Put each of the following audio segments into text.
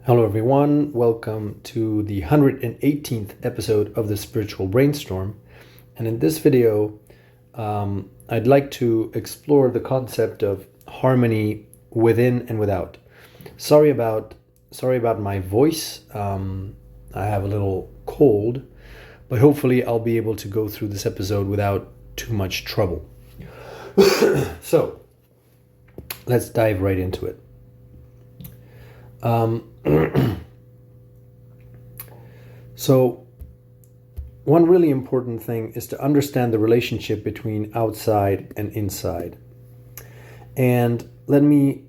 Hello, everyone. Welcome to the 118th episode of the Spiritual Brainstorm. And in this video, I'd like to explore the concept of harmony within and without. Sorry about my voice. I have a little cold, but hopefully I'll be able to go through this episode without too much trouble. So, let's dive right into it. So one really important thing is to understand the relationship between outside and inside. And let me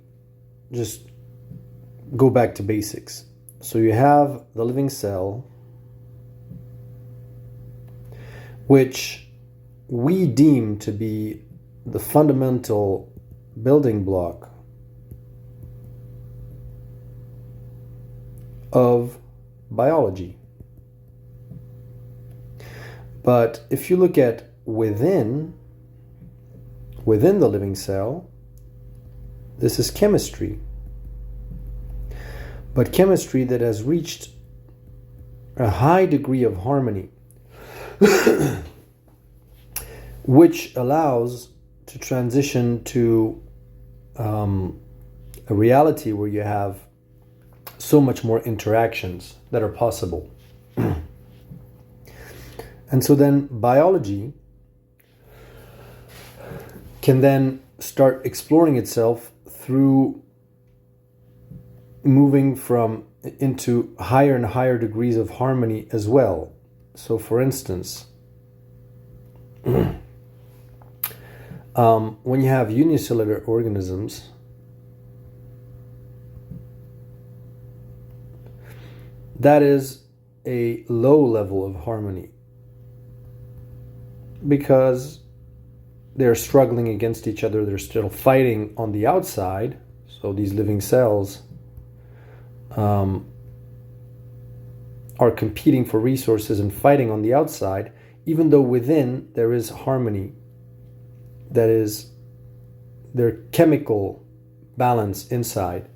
just go back to basics. So you have the living cell, which we deem to be the fundamental building block of biology. But if you look at within the living cell, this is chemistry. But chemistry that has reached a high degree of harmony, which allows to transition to a reality where you have so much more interactions that are possible. And so then biology can then start exploring itself through moving into higher and higher degrees of harmony as well. So for instance, when you have unicellular organisms, that is a low level of harmony because they're struggling against each other. They're still fighting on the outside. So these living cells are competing for resources and fighting on the outside, even though within there is harmony. That is their chemical balance inside.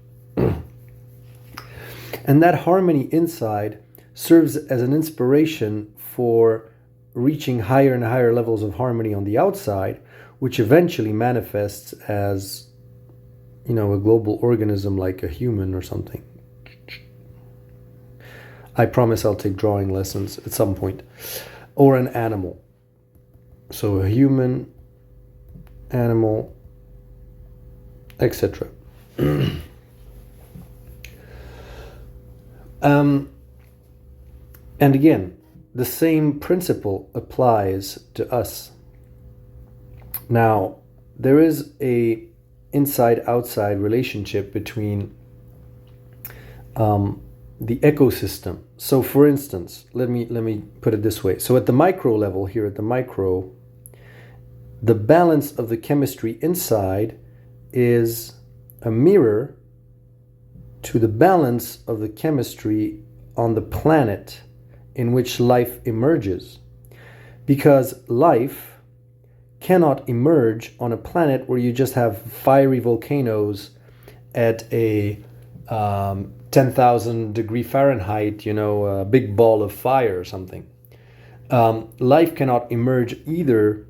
And that harmony inside serves as an inspiration for reaching higher and higher levels of harmony on the outside, which eventually manifests as, a global organism like a human or something. I promise I'll take drawing lessons at some point. Or an animal. So a human, animal, etc. And again, the same principle applies to us. Now, there is a inside-outside relationship between the ecosystem. So, for instance, let me put it this way. So, at the micro level, here at the micro, the balance of the chemistry inside is a mirror to the balance of the chemistry on the planet in which life emerges. Because life cannot emerge on a planet where you just have fiery volcanoes at a 10,000 degree Fahrenheit, a big ball of fire or something. Life cannot emerge either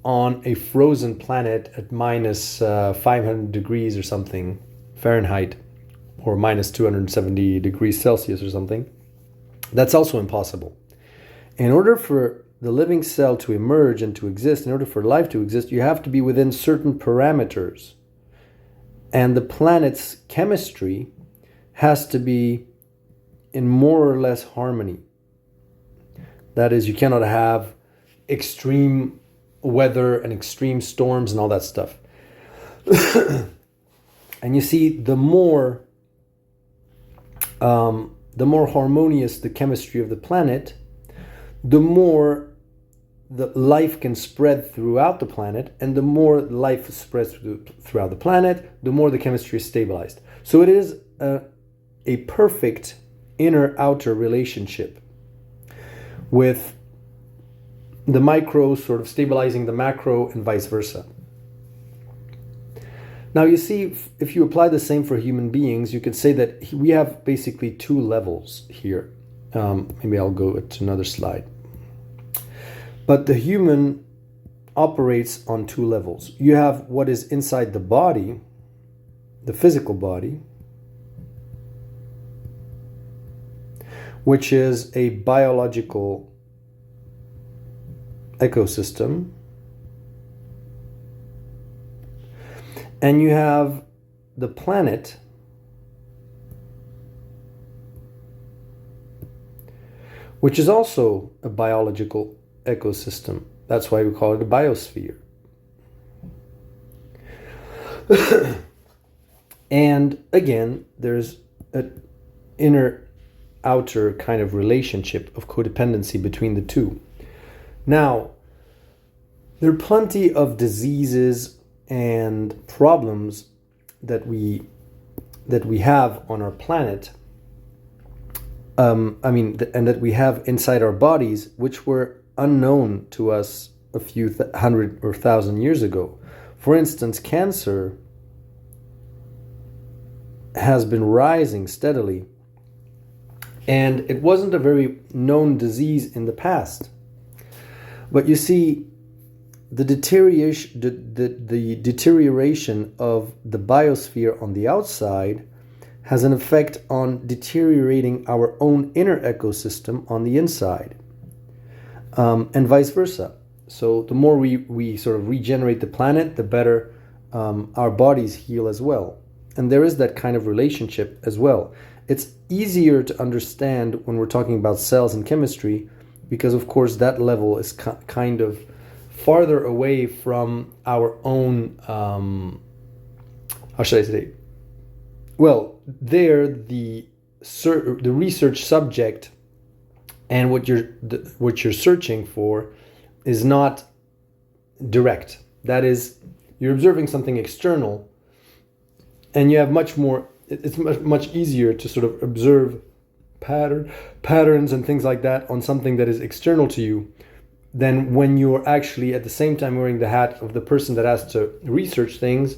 on a frozen planet at minus 500 degrees or something Fahrenheit, or minus 270 degrees Celsius or something. That's also impossible. In order for the living cell to emerge and to exist, in order for life to exist, you have to be within certain parameters. And the planet's chemistry has to be in more or less harmony. That is, you cannot have extreme weather and extreme storms and all that stuff. And you see, the more harmonious the chemistry of the planet, the more the life can spread throughout the planet, and the more life spreads throughout the planet, the more the chemistry is stabilized. So it is a perfect inner-outer relationship with the micro sort of stabilizing the macro and vice versa. Now, you see, if you apply the same for human beings, you could say that we have basically two levels here. Maybe I'll go to another slide. But the human operates on two levels. You have what is inside the body, the physical body, which is a biological ecosystem. And you have the planet, which is also a biological ecosystem. That's why we call it a biosphere. And again, there's an inner-outer kind of relationship of codependency between the two. Now, there are plenty of diseases and problems that we have on our planet. And that we have inside our bodies, which were unknown to us a few hundred or thousand years ago. For instance, cancer has been rising steadily, and it wasn't a very known disease in the past. But you see, the deterioration of the biosphere on the outside has an effect on deteriorating our own inner ecosystem on the inside, and vice versa. So the more we sort of regenerate the planet, the better our bodies heal as well. And there is that kind of relationship as well. It's easier to understand when we're talking about cells and chemistry, because of course that level is kind of farther away from our own, how should I say? Well, there the research subject and what you're searching for is not direct. That is, you're observing something external, and you have it's much easier to sort of observe patterns and things like that on something that is external to you than when you're actually at the same time wearing the hat of the person that has to research things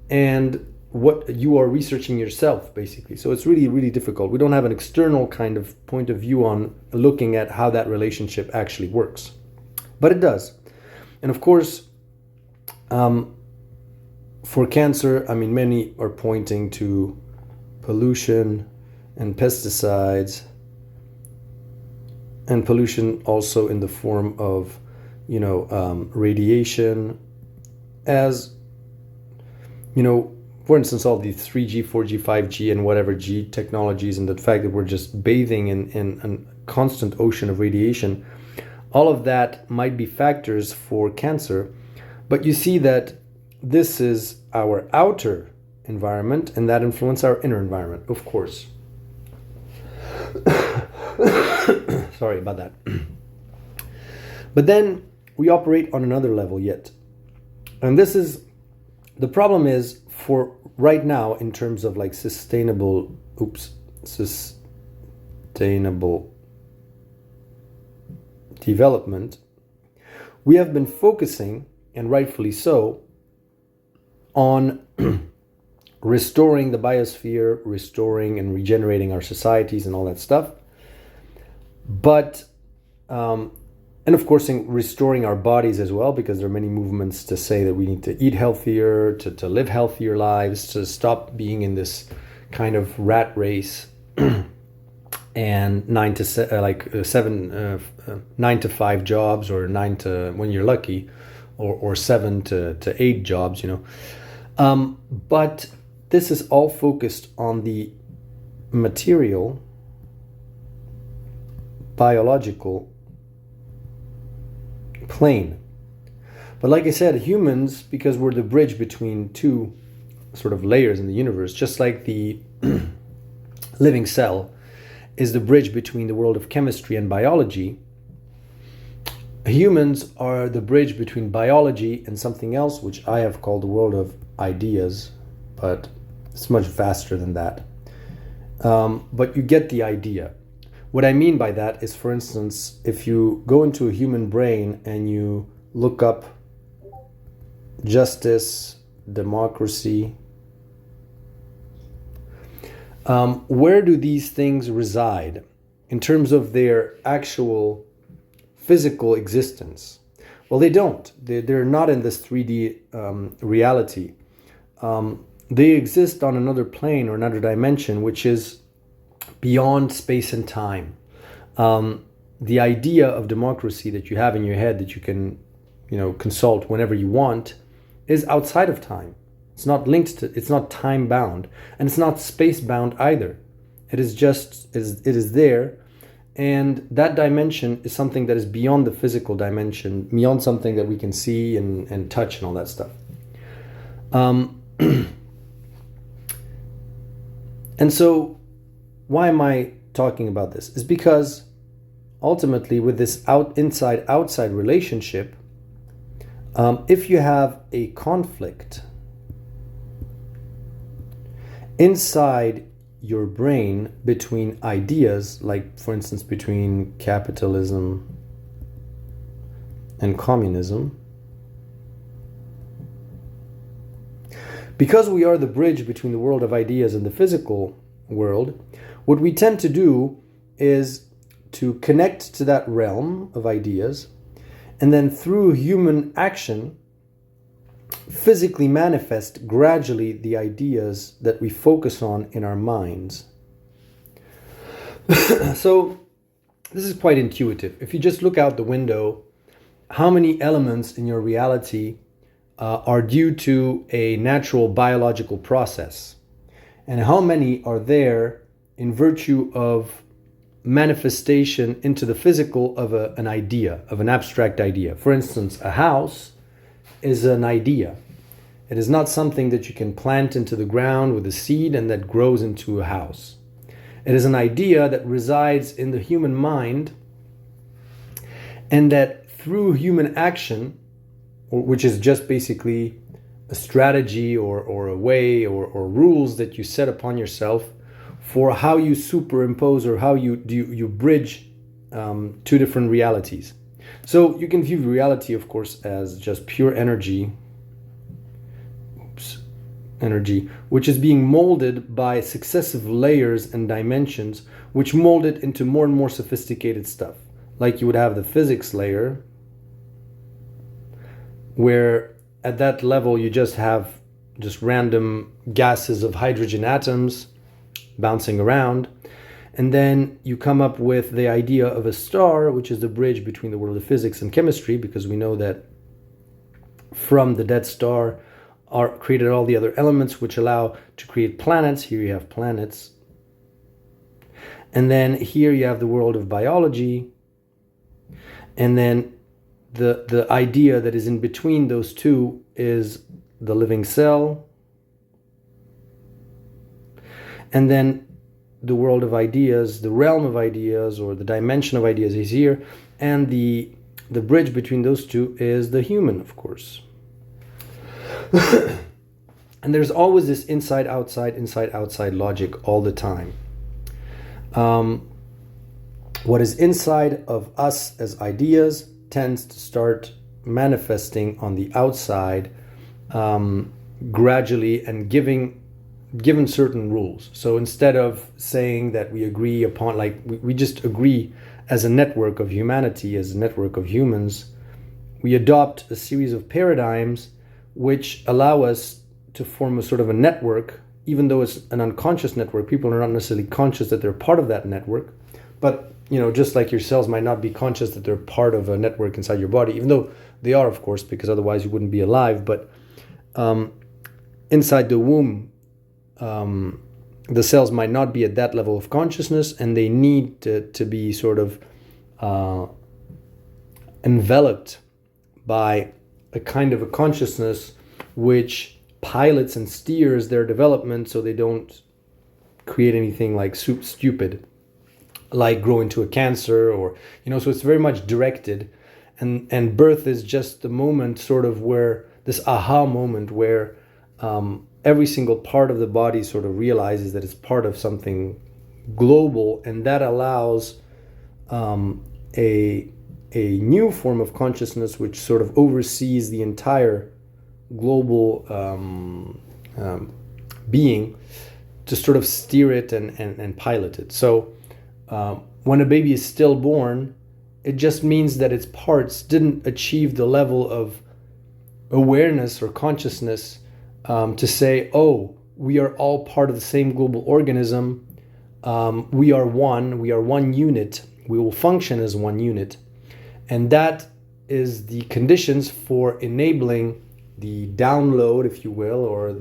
and what you are researching yourself, basically. So it's really, really difficult. We don't have an external kind of point of view on looking at how that relationship actually works. But it does. And of course, for cancer, many are pointing to pollution and pesticides, and pollution also in the form of, radiation, as, for instance, all the 3G, 4G, 5G, and whatever G technologies, and the fact that we're just bathing in a constant ocean of radiation, all of that might be factors for cancer. But you see that this is our outer environment, and that influences our inner environment, of course. Sorry about that. But then we operate on another level yet. And this is, the problem is, for right now, in terms of like sustainable development, we have been focusing, and rightfully so, on restoring the biosphere, restoring and regenerating our societies and all that stuff. But, and of course, in restoring our bodies as well, because there are many movements to say that we need to eat healthier, to live healthier lives, to stop being in this kind of rat race and 9 to 5 jobs, or 9 to, when you're lucky, or 7 to 8 jobs, but this is all focused on the material, biological plane. But like I said, humans, because we're the bridge between two sort of layers in the universe, just like the living cell is the bridge between the world of chemistry and biology, humans are the bridge between biology and something else, which I have called the world of ideas, but it's much vaster than that. But you get the idea. What I mean by that is, for instance, if you go into a human brain and you look up justice, democracy. Where do these things reside in terms of their actual physical existence? Well, they don't. They're not in this 3D reality. They exist on another plane or another dimension, which is beyond space and time. The idea of democracy that you have in your head that you can, consult whenever you want is outside of time. It's not linked to, it's not time bound, and it's not space bound either. It is there, and that dimension is something that is beyond the physical dimension, beyond something that we can see and touch and all that stuff. And so, why am I talking about this? Is because ultimately, with this inside-outside relationship, if you have a conflict inside your brain between ideas, like for instance between capitalism and communism, because we are the bridge between the world of ideas and the physical world, what we tend to do is to connect to that realm of ideas, and then through human action physically manifest gradually the ideas that we focus on in our minds. So this is quite intuitive. If you just look out the window, how many elements in your reality are due to a natural biological process, and how many are there in virtue of manifestation into the physical of an idea, of an abstract idea. For instance, a house is an idea. It is not something that you can plant into the ground with a seed and that grows into a house. It is an idea that resides in the human mind, and that through human action, which is just basically a strategy or a way or rules that you set upon yourself for how you superimpose or how you bridge two different realities. So you can view reality, of course, as just pure energy, which is being molded by successive layers and dimensions, which mold it into more and more sophisticated stuff. Like you would have the physics layer, where at that level you just have random gases of hydrogen atoms bouncing around. And then you come up with the idea of a star, which is the bridge between the world of physics and chemistry, because we know that from the dead star are created all the other elements which allow to create planets. Here you have planets. And then here you have the world of biology. And then the idea that is in between those two is the living cell. And then the world of ideas, the realm of ideas, or the dimension of ideas is here. And the bridge between those two is the human, of course. And there's always this inside-outside logic all the time. What is inside of us as ideas tends to start manifesting on the outside gradually and given certain rules. So instead of saying that we agree upon, we just agree as a network of humanity, as a network of humans, we adopt a series of paradigms which allow us to form a sort of a network, even though it's an unconscious network. People are not necessarily conscious that they're part of that network, but just like your cells might not be conscious that they're part of a network inside your body, even though they are, of course, because otherwise you wouldn't be alive. But inside the womb, the cells might not be at that level of consciousness, and they need to be sort of enveloped by a kind of a consciousness which pilots and steers their development so they don't create anything like stupid, like grow into a cancer, or so it's very much directed. And birth is just the moment sort of where this aha moment where every single part of the body sort of realizes that it's part of something global, and that allows a new form of consciousness which sort of oversees the entire global being to sort of steer it and pilot it. So when a baby is stillborn, it just means that its parts didn't achieve the level of awareness or consciousness to say, oh, we are all part of the same global organism. We are one unit. We will function as one unit. And that is the conditions for enabling the download, if you will, or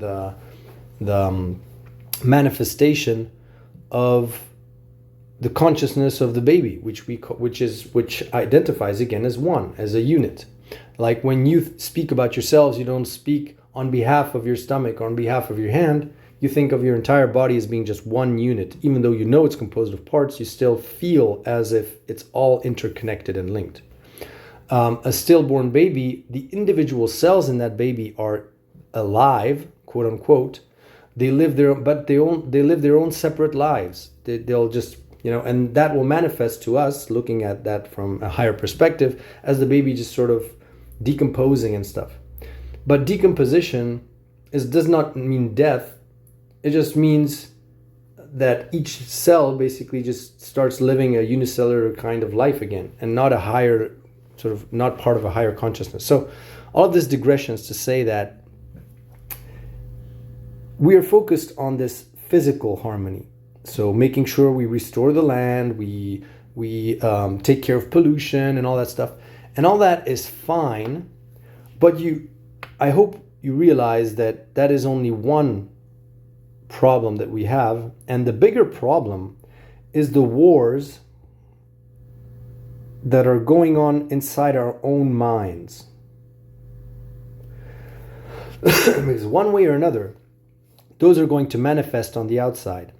the manifestation of the consciousness of the baby, which identifies again as one, as a unit. Like when you speak about yourselves, you don't speak on behalf of your stomach or on behalf of your hand. You think of your entire body as being just one unit. Even though you know it's composed of parts, you still feel as if it's all interconnected and linked. A stillborn baby, the individual cells in that baby are alive, quote unquote. They live their own separate lives. They'll just, and that will manifest to us, looking at that from a higher perspective, as the baby just sort of decomposing and stuff. But decomposition does not mean death. It just means that each cell basically just starts living a unicellular kind of life again, and not a higher, sort of not part of a higher consciousness. So all of this digressions to say that we are focused on this physical harmony. So making sure we restore the land, we take care of pollution and all that stuff. And all that is fine, but I hope you realize that that is only one problem that we have. And the bigger problem is the wars that are going on inside our own minds. Because one way or another, those are going to manifest on the outside.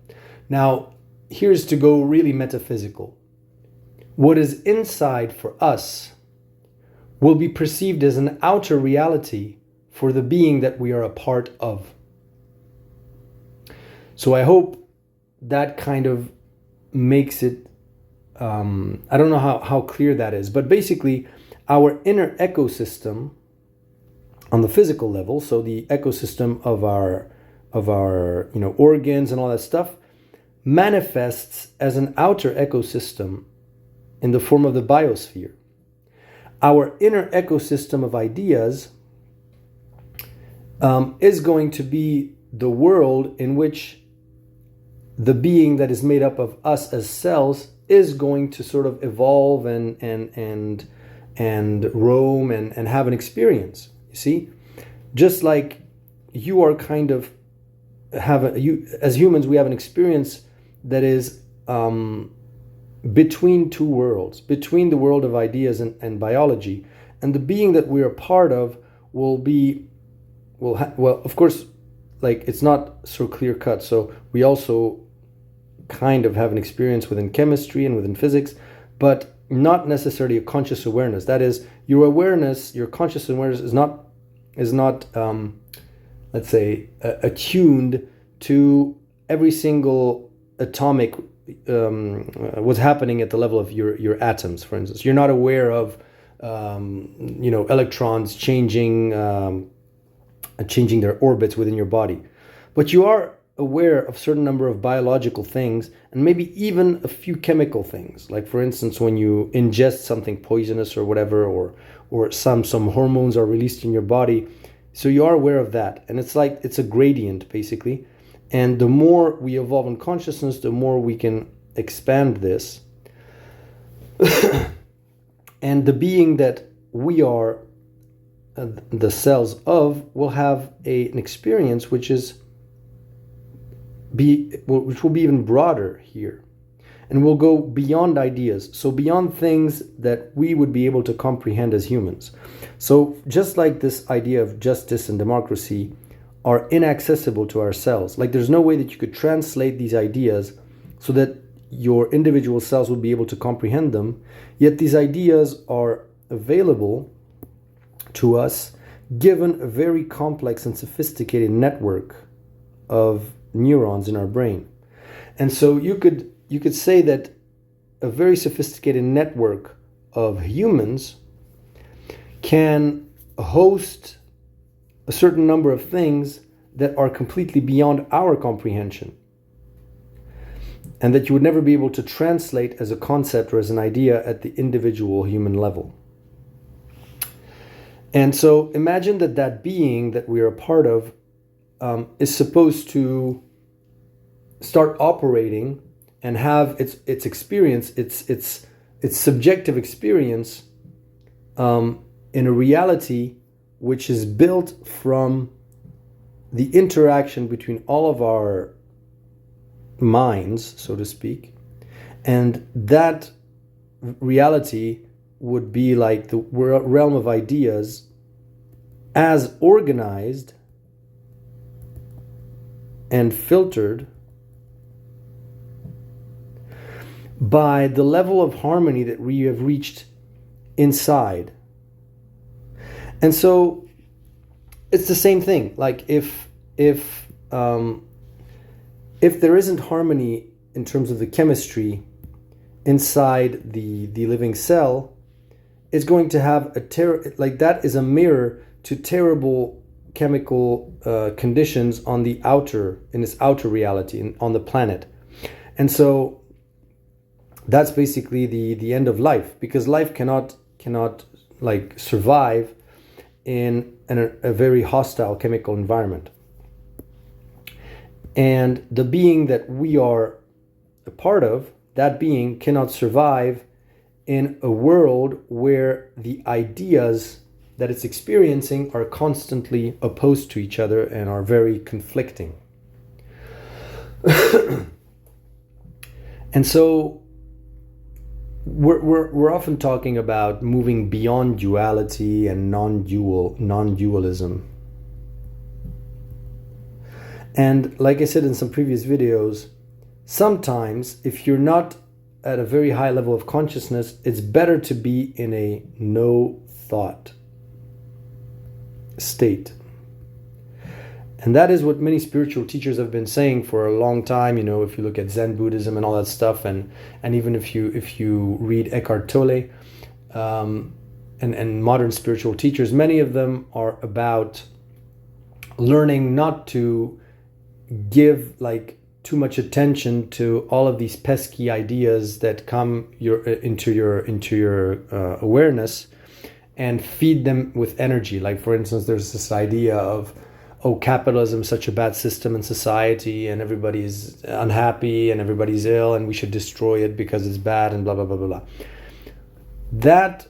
Now, here's to go really metaphysical. What is inside for us will be perceived as an outer reality for the being that we are a part of. So I hope that kind of makes it, I don't know how clear that is, but basically our inner ecosystem on the physical level, so the ecosystem of our organs and all that stuff, manifests as an outer ecosystem in the form of the biosphere. Our inner ecosystem of ideas is going to be the world in which the being that is made up of us as cells is going to sort of evolve and roam and have an experience. You see, just like you are kind of as humans, we have an experience that is between two worlds, between the world of ideas and biology, and the being that we are part of will of course, like, it's not so clear cut. So we also kind of have an experience within chemistry and within physics, but not necessarily a conscious awareness. That is, your awareness, your conscious awareness is not let's say attuned to every single atomic what's happening at the level of your atoms, for instance. You're not aware of electrons changing their orbits within your body, but you are aware of certain number of biological things and maybe even a few chemical things. Like, for instance, when you ingest something poisonous or whatever, or some hormones are released in your body. So you are aware of that, and it's a gradient basically. And the more we evolve in consciousness, the more we can expand this. And the being that we are, the cells of, will have an experience which will be even broader here, and will go beyond ideas, so beyond things that we would be able to comprehend as humans. So just like this idea of justice and democracy are inaccessible to ourselves, like there's no way that you could translate these ideas so that your individual cells would be able to comprehend them, yet these ideas are available to us given a very complex and sophisticated network of neurons in our brain. And so you could say that a very sophisticated network of humans can host a certain number of things that are completely beyond our comprehension, and that you would never be able to translate as a concept or as an idea at the individual human level. And so imagine that being that we are a part of is supposed to start operating and have its experience, its subjective experience in a reality which is built from the interaction between all of our minds, so to speak, and that reality would be like the realm of ideas as organized and filtered by the level of harmony that we have reached inside. And so it's the same thing. Like if there isn't harmony in terms of the chemistry inside the living cell, it's going to have that is a mirror to terrible chemical conditions in its outer reality, on the planet. And so that's basically the end of life, because life cannot like survive in a very hostile chemical environment. And the being that we are a part of, that being cannot survive in a world where the ideas that it's experiencing are constantly opposed to each other and are very conflicting. And so we're often talking about moving beyond duality and non-dualism. And like I said in some previous videos, sometimes if you're not at a very high level of consciousness, it's better to be in a no thought state. And that is what many spiritual teachers have been saying for a long time. You know, if you look at Zen Buddhism and all that stuff, and even if you read Eckhart Tolle and modern spiritual teachers, many of them are about learning not to give like too much attention to all of these pesky ideas that come into your awareness, and feed them with energy. Like, for instance, there's this idea of, oh, capitalism is such a bad system in society, and everybody's unhappy and everybody's ill, and we should destroy it because it's bad, and blah blah blah blah blah. That,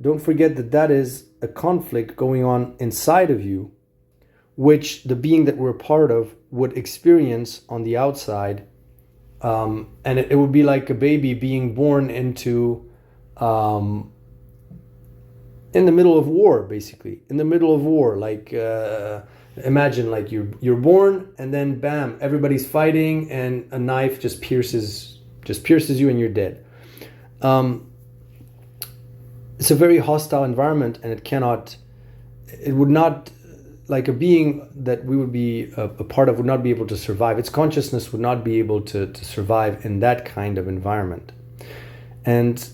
don't forget that is a conflict going on inside of you, which the being that we're a part of would experience on the outside, and it would be like a baby being born into in the middle of war, basically. In the middle of war, like imagine like you're born, and then bam, everybody's fighting, and a knife just pierces you, and you're dead. It's a very hostile environment, and it would not, like a being that we would be a part of would not be able to survive. Its consciousness would not be able to survive in that kind of environment. And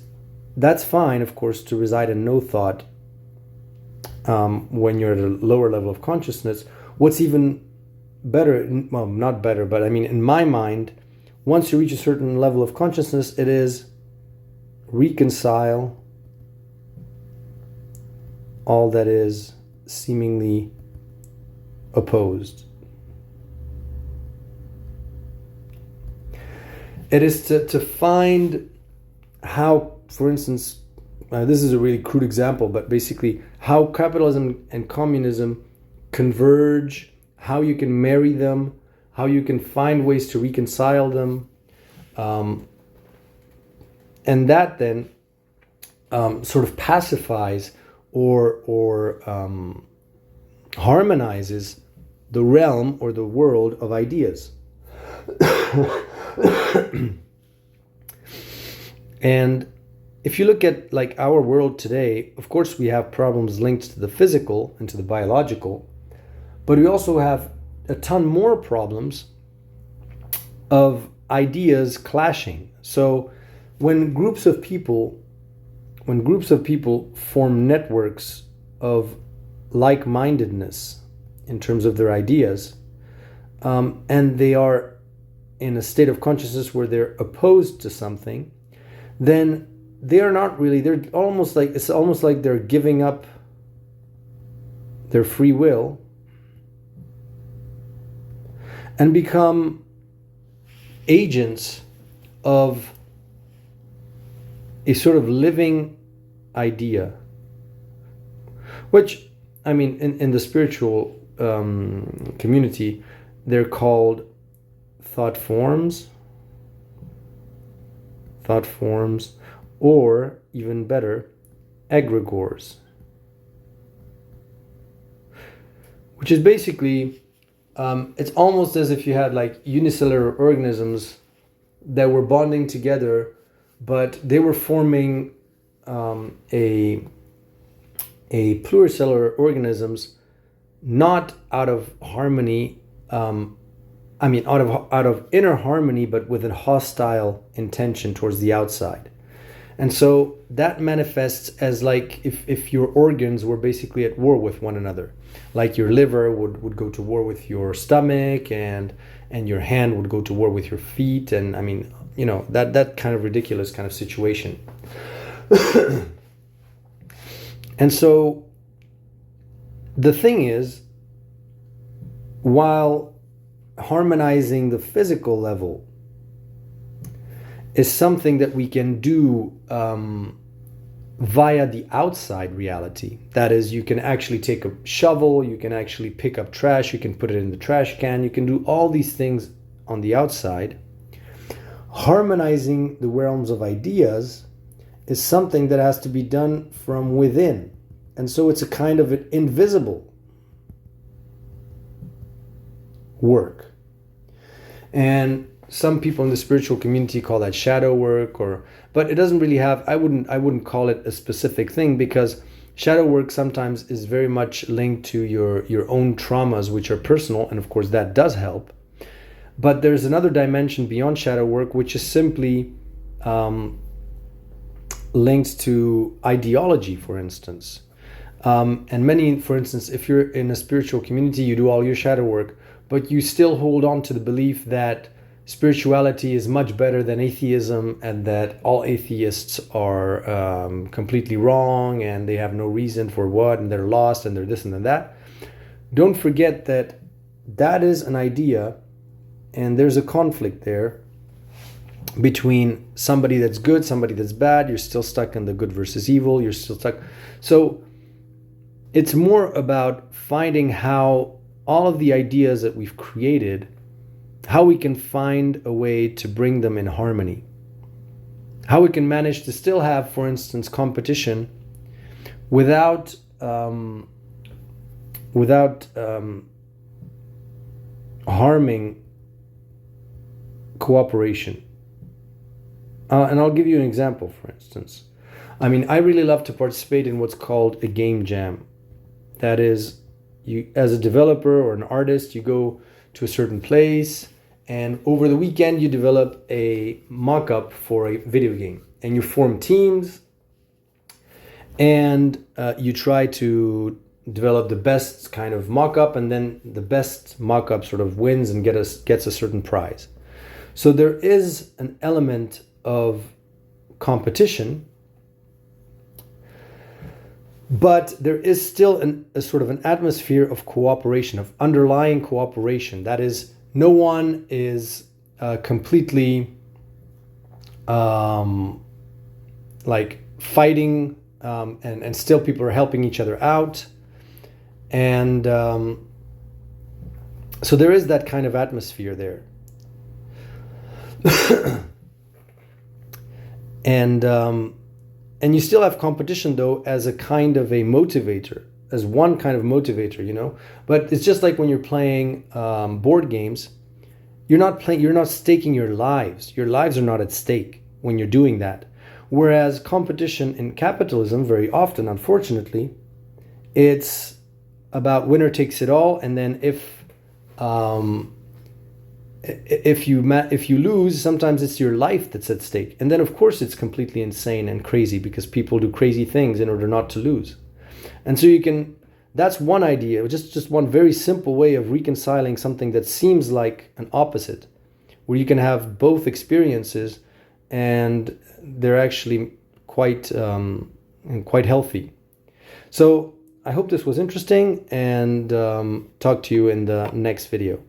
that's fine, of course, to reside in no thought when you're at a lower level of consciousness. What's even better, well, not better, but I mean, in my mind, once you reach a certain level of consciousness, it is reconcile all that is seemingly opposed. It is to find how, for instance, this is a really crude example, but basically how capitalism and communism converge, how you can marry them, how you can find ways to reconcile them, and that then sort of pacifies or harmonizes the realm or the world of ideas. And if you look at like our world today, of course we have problems linked to the physical and to the biological, but we also have a ton more problems of ideas clashing. So when groups of people form networks of like-mindedness, in terms of their ideas, and they are in a state of consciousness where they're opposed to something, then they are not really, it's almost like they're giving up their free will and become agents of a sort of living idea, which, I mean, in the spiritual community, they're called thought forms, or even better, egregores, which is basically, it's almost as if you had like unicellular organisms that were bonding together, but they were forming a pluricellular organisms, not out of harmony, out of inner harmony, but with a hostile intention towards the outside. And so that manifests as like if your organs were basically at war with one another. Like your liver would go to war with your stomach, and your hand would go to war with your feet, and I mean, you know, that kind of ridiculous kind of situation. And so the thing is, while harmonizing the physical level is something that we can do via the outside reality. That is, you can actually take a shovel, you can actually pick up trash, you can put it in the trash can, you can do all these things on the outside. Harmonizing the realms of ideas is something that has to be done from within. And so it's a kind of an invisible work. And some people in the spiritual community call that shadow work, but it doesn't really have, I wouldn't call it a specific thing, because shadow work sometimes is very much linked to your own traumas, which are personal, and of course that does help. But there's another dimension beyond shadow work, which is simply linked to ideology, for instance. And many, for instance, if you're in a spiritual community, you do all your shadow work, but you still hold on to the belief that spirituality is much better than atheism, and that all atheists are completely wrong, and they have no reason for what, and they're lost, and they're this and that. Don't forget that that is an idea, and there's a conflict there between somebody that's good, somebody that's bad. You're still stuck in the good versus evil. You're still stuck. So it's more about finding how all of the ideas that we've created, how we can find a way to bring them in harmony. How we can manage to still have, for instance, competition without harming cooperation. And I'll give you an example, for instance. I mean, I really love to participate in what's called a game jam. That is, you, as a developer or an artist, you go to a certain place, and over the weekend you develop a mock-up for a video game, and you form teams, and you try to develop the best kind of mock-up, and then the best mock-up sort of wins and gets a certain prize. So there is an element of competition, but there is still a sort of an atmosphere of cooperation, of underlying cooperation. That is, no one is completely like fighting, and still people are helping each other out. And so there is that kind of atmosphere there. And you still have competition, though, as a kind of a motivator, as one kind of motivator, you know. But it's just like when you're playing board games, you're not staking your lives. Your lives are not at stake when you're doing that. Whereas competition in capitalism, very often, unfortunately, it's about winner takes it all, and then if you lose, sometimes it's your life that's at stake. And then, of course, it's completely insane and crazy, because people do crazy things in order not to lose. And so you can That's one idea, just one very simple way of reconciling something that seems like an opposite, where you can have both experiences and they're actually quite healthy. So I hope this was interesting, and talk to you in the next video.